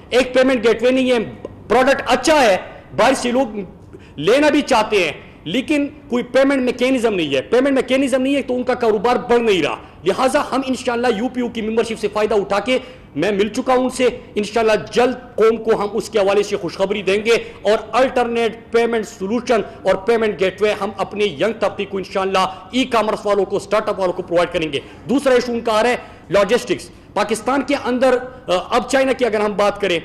ایک payment get وے نہیں ہے, پروڈکٹ اچھا ہے, باہر سے لوگ لینا بھی چاہتے ہیں, لیکن کوئی پیمنٹ میکینزم نہیں ہے. پیمنٹ میکینزم نہیں ہے تو ان کا کاروبار بڑھ نہیں رہا. لہٰذا ہم انشاءاللہ یو پی او کی ممبرشپ سے فائدہ اٹھا کے, میں مل چکا ہوں ان سے, انشاءاللہ جلد قوم کو ہم اس کے حوالے سے خوشخبری دیں گے, اور الٹرنیٹ پیمنٹ سولوشن اور پیمنٹ گیٹ وے ہم اپنے ینگ طبقے کو انشاءاللہ ای کامرس والوں کو, اسٹارٹ اپ والوں کو پرووائڈ کریں گے. دوسرا ایشو ان کا آ رہا ہے لاجسٹکس. پاکستان کے اندر اب چائنا کی اگر ہم بات کریں,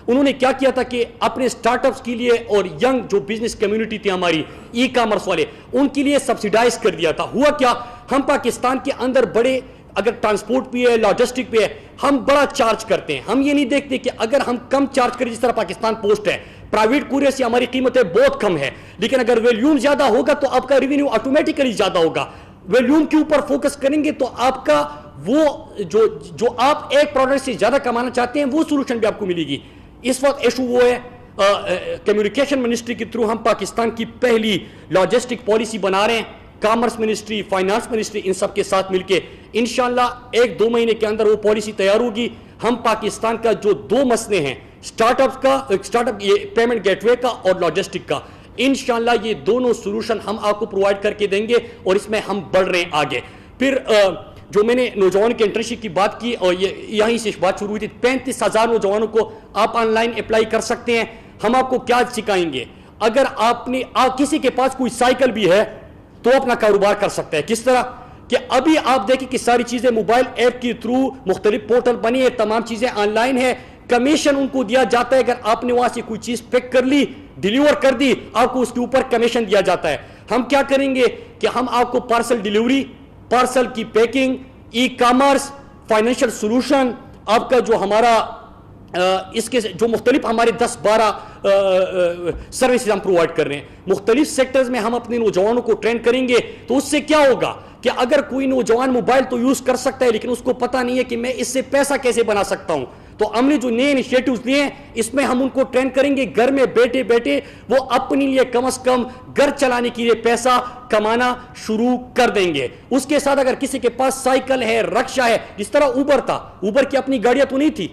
انہوں نے کیا کیا تھا کہ اپنے سٹارٹ اپس کے لیے اور ینگ جو بزنس کمیونٹی تھی ہماری ای کامرس والے, ان کے لیے سبسیڈائز کر دیا تھا. ہوا کیا, ہم پاکستان کے اندر بڑے, اگر ٹرانسپورٹ بھی ہے, لاجسٹک بھی ہے, ہم بڑا چارج کرتے ہیں. ہم یہ نہیں دیکھتے کہ اگر ہم کم چارج کریں, جس طرح پاکستان پوسٹ ہے, پرائیویٹ کوریئر سے ہماری قیمتیں بہت کم ہے, لیکن اگر ویلیوم زیادہ ہوگا تو آپ کا ریونیو آٹومیٹیکلی زیادہ ہوگا. ویلیوم کے اوپر فوکس کریں گے تو آپ کا وہ جو آپ ایک پروڈکٹ سے زیادہ کمانا چاہتے ہیں وہ سولوشن بھی آپ کو ملے گی. اس وقت ایشو وہ ہے, کمیونیکیشن منسٹری کے تھرو ہم پاکستان کی پہلی لاجسٹک پالیسی بنا رہے ہیں. کامرس منسٹری, فائنانس منسٹری, ان سب کے ساتھ مل کے انشاءاللہ 1-2 مہینے کے اندر وہ پالیسی تیار ہوگی. ہم پاکستان کا جو 2 مسئلے ہیں, سٹارٹ اپ یہ پیمنٹ گیٹ وے کا اور لاجسٹک کا, انشاءاللہ یہ دونوں سولوشن ہم آپ کو پرووائڈ کر کے دیں گے, اور اس میں ہم بڑھ رہے ہیں آگے. پھر جو میں نے نوجوان کے انٹرنشپ کی بات کی, اور یہیں سے بات شروع ہوئی تھی, 35,000 نوجوانوں کو آپ آن لائن اپلائی کر سکتے ہیں. ہم آپ کو کیا سکھائیں گے, اگر کسی کے پاس کوئی سائیکل بھی ہے تو اپنا کاروبار کر سکتا ہے. کس طرح کہ ابھی آپ دیکھیں کہ ساری چیزیں موبائل ایپ کے تھرو, مختلف پورٹل بنی ہے, تمام چیزیں آن لائن ہے, کمیشن ان کو دیا جاتا ہے. اگر آپ نے وہاں سے کوئی چیز پک کر لی, ڈیلیور کر دی, آپ کو اس کے اوپر کمیشن دیا جاتا ہے. ہم کیا کریں گے کہ ہم آپ کو پارسل ڈیلیوری, پارسل کی packing, e commerce, financial solution, آپ کا جو ہمارا اس کے جو مختلف ہمارے 10-12 سروسز ہم پرووائڈ کر رہے ہیں. مختلف سیکٹرز میں ہم اپنے نوجوانوں کو ٹرین کریں گے, تو اس سے کیا ہوگا کہ اگر کوئی نوجوان موبائل تو یوز کر سکتا ہے, لیکن اس کو پتہ نہیں ہے کہ میں اس سے پیسہ کیسے بنا سکتا ہوں, تو ہم نے جو نئے انیشیٹوز لیے ہیں اس میں ہم ان کو ٹرین کریں گے. گھر میں بیٹھے بیٹھے وہ اپنے لیے کم از کم گھر چلانے کے لیے پیسہ کمانا شروع کر دیں گے. اس کے ساتھ اگر کسی کے پاس سائیکل ہے, رکشہ ہے, جس طرح اوبر تھا, اوبر کی اپنی گاڑیاں تو نہیں تھی,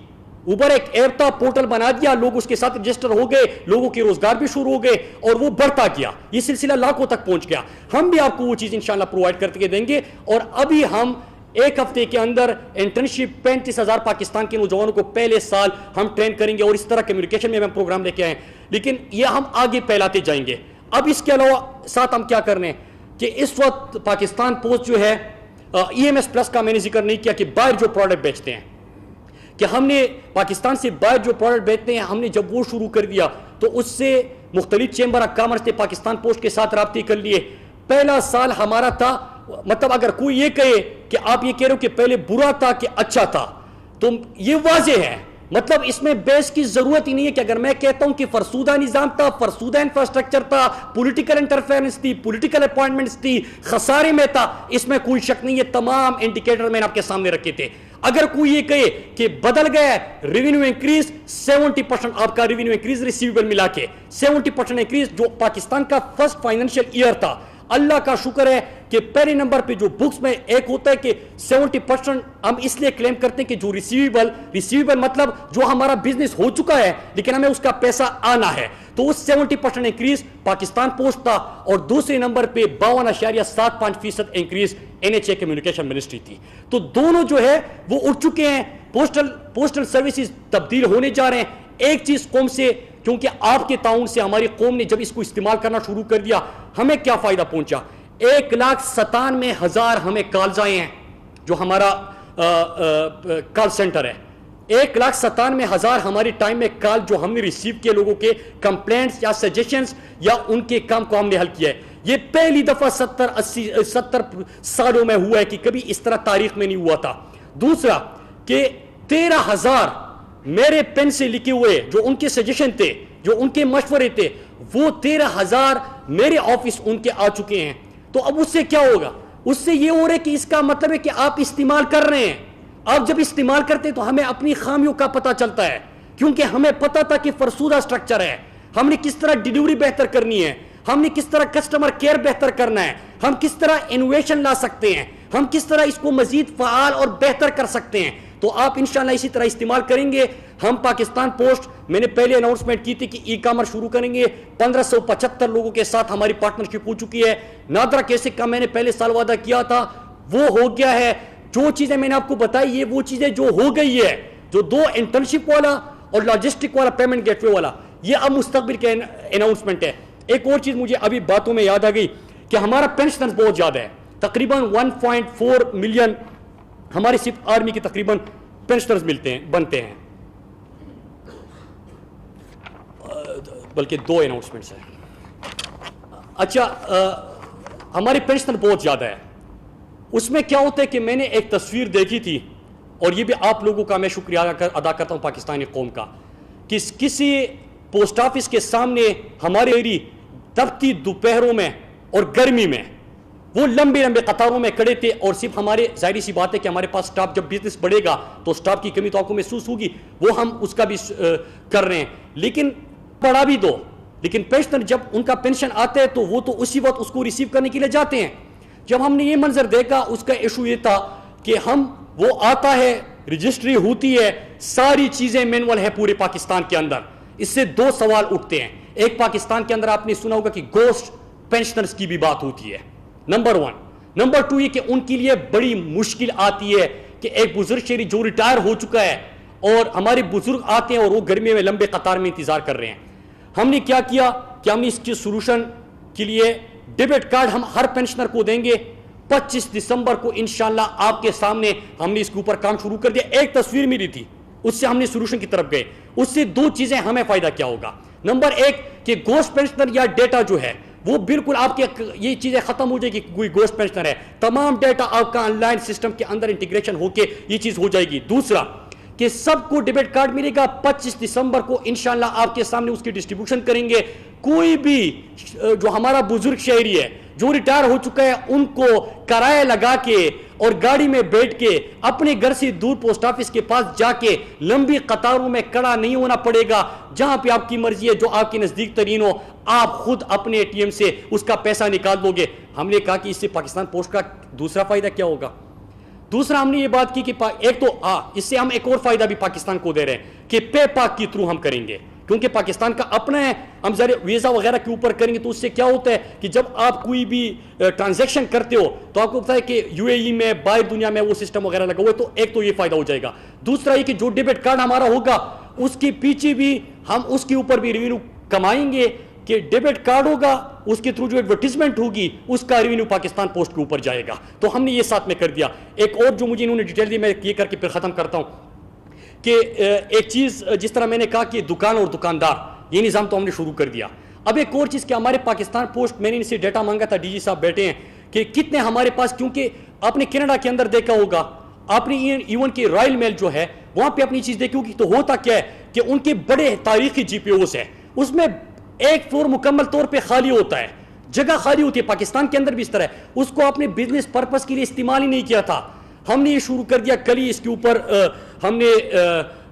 اوبر ایک ایپ تھا, پورٹل بنا دیا, لوگ اس کے ساتھ رجسٹر ہو گئے, لوگوں کے روزگار بھی شروع ہو گئے, اور وہ بڑھتا گیا, یہ سلسلہ لاکھوں تک پہنچ گیا. ہم بھی آپ کو وہ چیز انشاءاللہ پرووائڈ کر کے دیں گے. اور ابھی ہم 1 ہفتے کے اندر انٹرنشپ 35,000 پاکستان کے نوجوانوں کو پہلے سال ہم ٹرین کریں گے, اور اس طرح کمیونیکیشن میں ہم پروگرام لے کے آئے ہیں, لیکن یہ ہم آگے پھیلاتے جائیں گے. اب اس کے علاوہ ساتھ ہم کیا کر رہے ہیں کہ اس وقت پاکستان پوسٹ جو ہے, ای ایم ایس پلس کا میں نے ذکر نہیں کیا کہ باہر جو پروڈکٹ بیچتے ہیں, کہ ہم نے پاکستان سے باہر جو پروڈکٹ بیچتے ہیں, ہم نے جب وہ شروع کر دیا تو اس سے مختلف چیمبر آف کامرس نے پاکستان پوسٹ کے ساتھ رابطے کر لیے. پہلا سال ہمارا تھا, مطلب اگر کوئی یہ کہے کہ آپ یہ کہہ رہے ہو کہ پہلے برا تھا کہ اچھا تھا, تو یہ واضح ہے, مطلب اس میں بیس کی ضرورت ہی نہیں ہے. کہ اگر میں کہتا ہوں کہ فرسودہ نظام تھا, فرسودہ انفراسٹرکچر تھا, پولیٹیکل انٹرفیرنس تھی, پولیٹیکل اپوائنٹمنٹس تھی, خسارے میں تھا, اس میں کوئی شک نہیں ہے. تمام انڈیکیٹر میں نے آپ کے سامنے رکھے تھے. اگر کوئی یہ کہے کہ بدل گیا ہے, ریونیو انکریز 70%, آپ کا ریونیو انکریز ریسیویبل ملا کے 70% انکریز, جو پاکستان کا فرسٹ فائنینشیل ایئر تھا. اللہ کا شکر ہے کہ پہلے نمبر پہ جو بکس میں ایک ہوتا ہے کہ 70% ہم اس لیے کلیم کرتے ہیں کہ جو ریسیویبل مطلب جو ہمارا بزنس ہو چکا ہے لیکن ہمیں اس کا پیسہ آنا ہے, تو اس 70% انکریز پاکستان پوسٹ تھا. اور دوسرے نمبر پہ 52.75% انکریز NHA کمیونیکیشن منسٹری تھی. تو دونوں جو ہے وہ اٹھ چکے ہیں. پوسٹل سروسز تبدیل ہونے جا رہے ہیں. ایک چیز قوم سے, کیونکہ آپ کے تعاون سے ہماری قوم نے جب اس کو استعمال کرنا شروع کر دیا, ہمیں کیا فائدہ پہنچا. 1,97,000 ہمیں کالز آئے ہیں, جو ہمارا کال سینٹر ہے. 1,97,000 ہمارے ٹائم میں کال جو ہم نے ریسیو کیے, لوگوں کے کمپلینٹس یا سجیشنز یا ان کے کام کو ہم نے حل کیا ہے. یہ پہلی دفعہ 70 سالوں میں ہوا ہے کہ کبھی اس طرح تاریخ میں نہیں ہوا تھا. دوسرا کہ 13,000 میرے پین سے لکھے ہوئے جو ان کے سجیشن تھے, جو ان کے مشورے تھے, وہ 13,000 میرے آفس ان کے آ چکے ہیں. تو اب اس سے کیا ہوگا, اس سے یہ ہو رہا ہے کہ اس کا مطلب ہے کہ آپ استعمال کر رہے ہیں. آپ جب استعمال کرتے تو ہمیں اپنی خامیوں کا پتہ چلتا ہے, کیونکہ ہمیں پتہ تھا کہ فرسودہ سٹرکچر ہے, ہم نے کس طرح ڈیلیوری بہتر کرنی ہے, ہم نے کس طرح کسٹمر کیئر بہتر کرنا ہے, ہم کس طرح انوویشن لا سکتے ہیں, ہم کس طرح اس کو مزید فعال اور بہتر کر سکتے ہیں. تو آپ انشاءاللہ اسی طرح استعمال کریں گے. ہم پاکستان پوسٹ میں نے پہلے اناؤنسمنٹ کی تھی کہ ای کامرس شروع کریں گے. 1575 لوگوں کے ساتھ ہماری پارٹنرشپ ہو چکی ہے. نادرا کیسک کا میں نے پہلے سال وعدہ کیا تھا, وہ ہو گیا ہے. جو چیزیں میں نے آپ کو بتائی یہ وہ چیزیں جو ہو گئی ہے, جو 2 انٹرنشپ والا اور لاجسٹک والا پیمنٹ گیٹ وے والا, یہ اب مستقبل کے اناؤنسمنٹ ہے. ایک اور چیز مجھے ابھی باتوں میں یاد آ گئی کہ ہمارا پینشنر بہت زیادہ ہے, تقریباً 1.4 ملین ہمارے صرف آرمی کی تقریباً پینشنرز بنتے ہیں, بلکہ 2 اناؤنسمنٹس ہیں. اچھا, ہمارے پینشنر بہت زیادہ ہے. اس میں کیا ہوتا ہے کہ میں نے ایک تصویر دیکھی تھی, اور یہ بھی آپ لوگوں کا میں شکریہ ادا کرتا ہوں پاکستانی قوم کا, کہ کسی پوسٹ آفس کے سامنے ہمارے ایری تپتی دوپہروں میں اور گرمی میں وہ لمبے لمبے قطاروں میں کھڑے تھے, اور صرف ہمارے ظاہری سی بات ہے کہ ہمارے پاس سٹاف, جب بزنس بڑھے گا تو سٹاف کی کمی تو آپ کو محسوس ہوگی, وہ ہم اس کا بھی کر رہے ہیں. لیکن بڑھا بھی دو, لیکن پینشنر جب ان کا پینشن آتا ہے تو وہ تو اسی وقت اس کو ریسیو کرنے کے لیے جاتے ہیں. جب ہم نے یہ منظر دیکھا, اس کا ایشو یہ تھا کہ وہ آتا ہے, رجسٹری ہوتی ہے, ساری چیزیں مینول ہے پورے پاکستان کے اندر. اس سے 2 سوال اٹھتے ہیں. ایک, پاکستان کے اندر آپ نے سنا ہوگا کہ گوسٹ پینشنرز کی بھی بات ہوتی ہے, نمبر 1. نمبر 2 یہ کہ ان کے لیے بڑی مشکل آتی ہے کہ ایک بزرگ شہری جو ریٹائر ہو چکا ہے اور ہمارے بزرگ آتے ہیں اور وہ گرمی میں لمبے قطار میں انتظار کر رہے ہیں. ہم نے کیا کیا کہ ہم نے اس کے سولوشن کے لیے ڈیبٹ کارڈ ہم ہر پینشنر کو دیں گے. 25 دسمبر کو انشاءاللہ آپ کے سامنے ہم نے اس کے اوپر کام شروع کر دیا. ایک تصویر ملی تھی, اس سے ہم نے سولوشن کی طرف گئے. اس سے 2 چیزیں ہمیں فائدہ کیا ہوگا. نمبر 1 کہ گوسٹ پینشنر یا ڈیٹا جو ہے وہ بالکل آپ کے یہ چیزیں ختم ہو جائے گی. کوئی گوسٹ پینشنر ہے, تمام ڈیٹا آپ کا آن لائن سسٹم کے اندر انٹیگریشن ہو کے یہ چیز ہو جائے گی. دوسرا کہ سب کو ڈیبٹ کارڈ ملے گا. 25 دسمبر کو انشاءاللہ آپ کے سامنے اس کی ڈسٹریبیوشن کریں گے. کوئی بھی جو ہمارا بزرگ شہری ہے جو ریٹائر ہو چکا ہے, ان کو کرایہ لگا کے اور گاڑی میں بیٹھ کے اپنے گھر سے دور پوسٹ آفس کے پاس جا کے لمبی قطاروں میں کھڑا نہیں ہونا پڑے گا. جہاں پہ آپ کی مرضی ہے, جو آپ کے نزدیک ترین ہو, آپ خود اپنے اے ٹی ایم سے اس کا پیسہ نکال دو گے. ہم نے کہا کہ اس سے پاکستان پوسٹ کا دوسرا فائدہ کیا ہوگا. دوسرا ہم نے یہ بات کی کہ ایک تو اس سے ہم ایک اور فائدہ بھی پاکستان کو دے رہے ہیں کہ پے پاک کے تھرو ہم کریں گے, کیونکہ پاکستان کا اپنا ہے. ہم ذرا ویزا وغیرہ کے اوپر کریں گے تو اس سے کیا ہوتا ہے کہ جب آپ کوئی بھی ٹرانزیکشن کرتے ہو تو آپ کو پتا ہے کہ یو اے ای میں, باہر دنیا میں وہ سسٹم وغیرہ لگا ہوا ہے. تو ایک تو یہ فائدہ ہو جائے گا. دوسرا یہ کہ جو ڈیبٹ کارڈ ہمارا ہوگا اس کے پیچھے بھی ہم اس کے اوپر بھی ریونیو کمائیں گے کہ ڈیبٹ کارڈ ہوگا, اس کے تھرو جو ایڈورٹیزمنٹ ہوگی اس کا ریونیو پاکستان پوسٹ کے اوپر جائے گا. تو ہم نے یہ ساتھ میں کر دیا. ایک اور جو مجھے انہوں نے ڈیٹیل دی, میں یہ کر کے پھر ختم کرتا ہوں کہ ایک چیز جس طرح میں نے کہا کہ دکان اور دکاندار, یہ نظام تو ہم نے شروع کر دیا. اب ایک اور چیز کہ ہمارے پاکستان پوسٹ, میں نے ان سے ڈیٹا مانگا تھا, ڈی جی صاحب بیٹھے ہیں, کہ کتنے ہمارے پاس, کیونکہ آپ نے کینیڈا کے اندر دیکھا ہوگا, آپ نے ایون کہ رائل میل جو ہے وہاں پہ اپنی چیز دیکھی ہوگی, تو ہوتا کیا ہے کہ ان کے بڑے تاریخی جی پی اوز ہیں, اس میں ایک فلور مکمل طور پہ خالی ہوتا ہے, جگہ خالی ہوتی ہے. پاکستان کے اندر بھی اس طرح ہے. اس کو آپ نے بزنس پرپس کے لیے استعمال ہی نہیں کیا تھا. ہم نے یہ شروع کر دیا. کل ہی اس کے اوپر ہم نے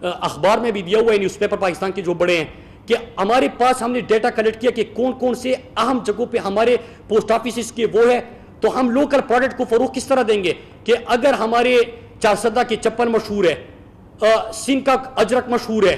اخبار میں بھی دیا ہوا ہے, نیوز پیپر پاکستان کے جو بڑے ہیں, کہ ہمارے پاس ہم نے ڈیٹا کلیکٹ کیا کہ کون کون سے اہم جگہوں پہ ہمارے پوسٹ آفیسز کے وہ ہے. تو ہم لوکل پروڈکٹ کو فروغ کس طرح دیں گے کہ اگر ہمارے چارسدہ کے چپل مشہور ہے, سندھ کا اجرک مشہور ہے,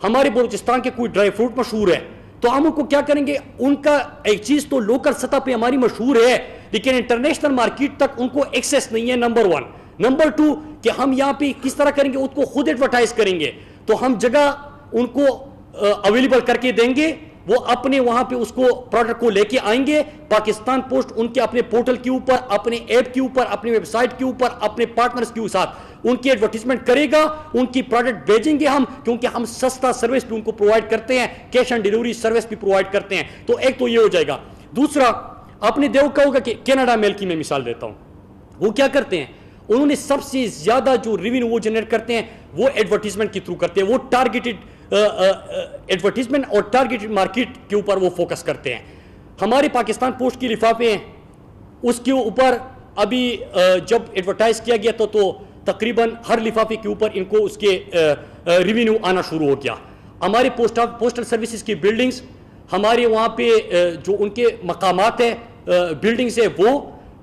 ہمارے بلوچستان کے کوئی ڈرائی فروٹ مشہور ہے, تو ہم ان کو کیا کریں گے, ان کا ایک چیز تو لوکل سطح پہ ہماری مشہور ہے لیکن انٹرنیشنل مارکیٹ تک ان کو ایکسیس نہیں ہے. نمبر 1. نمبر 2 کہ ہم یہاں پہ کس طرح کریں گے, اس کو خود ایڈورٹائز کریں گے. تو ہم جگہ ان کو اویلیبل کر کے دیں گے, وہ اپنے وہاں پہ اس کو پروڈکٹ کو لے کے آئیں گے. پاکستان پوسٹ ان کے اپنے پورٹل کے اوپر, اپنے ایپ کے اوپر, اپنی ویب سائٹ کے اوپر, اپنے پارٹنرز کے ساتھ ان کی ایڈورٹیزمنٹ کرے گا. ان کی پروڈکٹ بھیجیں گے ہم, کیونکہ ہم سستا سروس بھی ان کو پرووائڈ کرتے ہیں, کیش آن ڈیلیوری سروس بھی پرووائڈ کرتے ہیں. تو ایک تو یہ ہو جائے گا. دوسرا آپ نے دیکھا ہوگا کہ کینیڈا میل کی میں مثال دیتا ہوں, وہ کیا کرتے ہیں, انہوں نے سب سے زیادہ جو ریونیو وہ جنریٹ کرتے ہیں وہ ایڈورٹیزمنٹ کے تھرو کرتے ہیں. وہ ٹارگیٹڈ ایڈورٹیزمنٹ اور ٹارگیٹڈ مارکیٹ کے اوپر وہ فوکس کرتے ہیں. ہمارے پاکستان پوسٹ کی لفافے ہیں, اس کے اوپر ابھی جب ایڈورٹائز کیا گیا تو تقریباً ہر لفافے کے اوپر ان کو اس کے ریونیو آنا شروع ہو گیا. ہمارے پوسٹل سروسز کی بلڈنگز, ہمارے وہاں پہ جو ان کے مقامات ہیں, بلڈنگز ہیں, وہ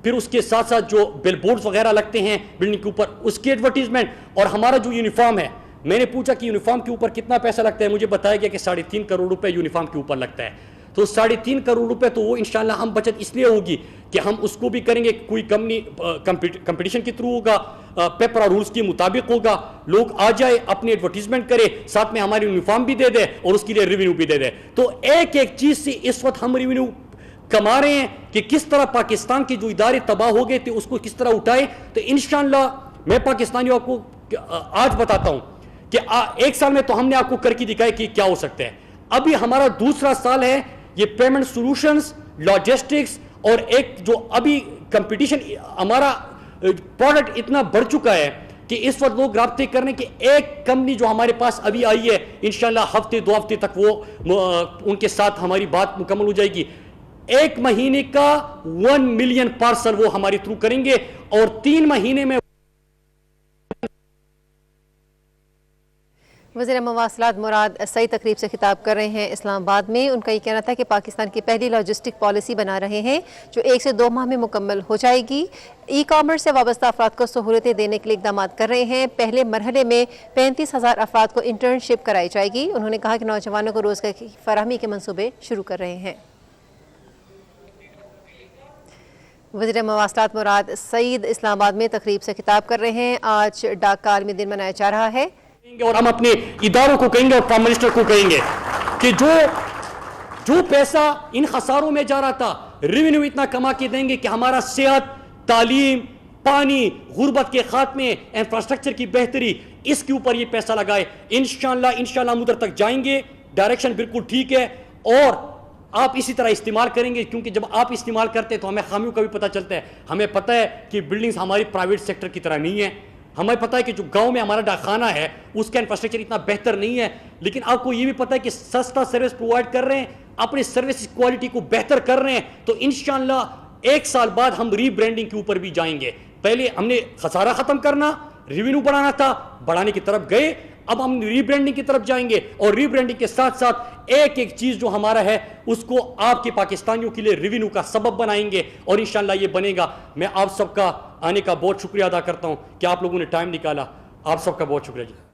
پھر اس کے ساتھ ساتھ جو بل بورڈز وغیرہ لگتے ہیں بلڈنگ کے اوپر اس کی ایڈورٹیزمنٹ، اور ہمارا جو یونیفارم ہے، میں نے پوچھا کہ یونیفارم کے اوپر کتنا پیسہ لگتا ہے، مجھے بتایا گیا کہ 3.5 کروڑ روپے یونیفارم کے اوپر لگتا ہے. تو 3.5 کروڑ روپے تو وہ انشاءاللہ ہم بچت اس لیے ہوگی کہ ہم اس کو بھی کریں گے، کوئی کمپنی کمپٹیشن کے تھرو ہوگا، پیپر اور رولز کے مطابق ہوگا، لوگ آ جائے اپنی ایڈورٹیزمنٹ کرے، ساتھ میں ہماری یونیفارم بھی دے دے اور اس کے لیے ریونیو بھی دے دے. تو ایک ایک چیز سے اس وقت ہم ریونیو کما رہے ہیں کہ کس طرح پاکستان کے جو ادارے تباہ ہو گئے تھے اس کو کس طرح اٹھائے. تو انشاءاللہ میں پاکستانیوں کو آج بتاتا ہوں کہ 1 سال میں تو ہم نے آپ کو کر کے دکھایا کہ کیا ہو سکتا ہے. ابھی ہمارا دوسرا سال ہے، یہ پیمنٹ سولوشنز، لاجسٹکس، اور ایک جو ابھی کمپٹیشن، ہمارا پروڈکٹ اتنا بڑھ چکا ہے کہ اس وقت لوگ رابطے کرنے کہ ایک کمپنی جو ہمارے پاس ابھی آئی ہے انشاءاللہ ہفتے 2 ہفتے تک وہ ان کے ساتھ ہماری بات مکمل ہو جائے گی. 1 مہینے کا 1 ملین پارسل وہ ہماری تھرو کریں گے، اور 3 مہینے میں. وزیر مواصلات مراد سعید تقریب سے خطاب کر رہے ہیں اسلام آباد میں. ان کا یہ کہنا تھا کہ پاکستان کی پہلی لاجسٹک پالیسی بنا رہے ہیں جو 1 سے 2 ماہ میں مکمل ہو جائے گی. ای کامرس سے وابستہ افراد کو سہولتیں دینے کے لیے اقدامات کر رہے ہیں. پہلے مرحلے میں 35,000 افراد کو انٹرنشپ کرائی جائے گی. انہوں نے کہا کہ نوجوانوں کو روزگار کی فراہمی کے منصوبے شروع کر رہے ہیں. وزیر مواصلات مراد سعید اسلام آباد میں تقریب سے خطاب کر رہے ہیں. آج ڈاک کا عالمی دن منایا جا رہا ہے، اور ہم اپنے اداروں کو کہیں گے اور پرائم منسٹر کو کہیں گے کہ جو پیسہ ان خساروں میں جا رہا تھا ریونیو اتنا کما کے دیں گے کہ ہمارا صحت، تعلیم، پانی، غربت کے خاتمے، انفراسٹرکچر کی بہتری، اس کے اوپر یہ پیسہ لگائے. انشاءاللہ ہم ادھر تک جائیں گے. ڈائریکشن بالکل ٹھیک ہے، اور آپ اسی طرح استعمال کریں گے، کیونکہ جب آپ استعمال کرتے ہیں تو ہمیں خامیوں کا بھی پتہ چلتا ہے. ہمیں پتہ ہے کہ بلڈنگز ہماری پرائیویٹ سیکٹر کی طرح نہیں ہے. ہمیں پتہ ہے کہ جو گاؤں میں ہمارا ڈاکخانہ ہے اس کا انفراسٹرکچر اتنا بہتر نہیں ہے، لیکن آپ کو یہ بھی پتہ ہے کہ سستا سروس پرووائڈ کر رہے ہیں، اپنے سروس کوالٹی کو بہتر کر رہے ہیں. تو انشاءاللہ 1 سال بعد ہم ری برانڈنگ کے اوپر بھی جائیں گے. پہلے ہم نے خسارہ ختم کرنا، ریونیو بڑھانا تھا، بڑھانے کی طرف گئے. اب ہم ری برانڈنگ کی طرف جائیں گے، اور ری برانڈنگ کے ساتھ ساتھ ایک ایک چیز جو ہمارا ہے اس کو آپ کے پاکستانیوں کے لیے ریونیو کا سبب بنائیں گے، اور انشاءاللہ یہ بنے گا. میں آپ سب کا آنے کا بہت شکریہ ادا کرتا ہوں کہ آپ لوگوں نے ٹائم نکالا. آپ سب کا بہت شکریہ جی.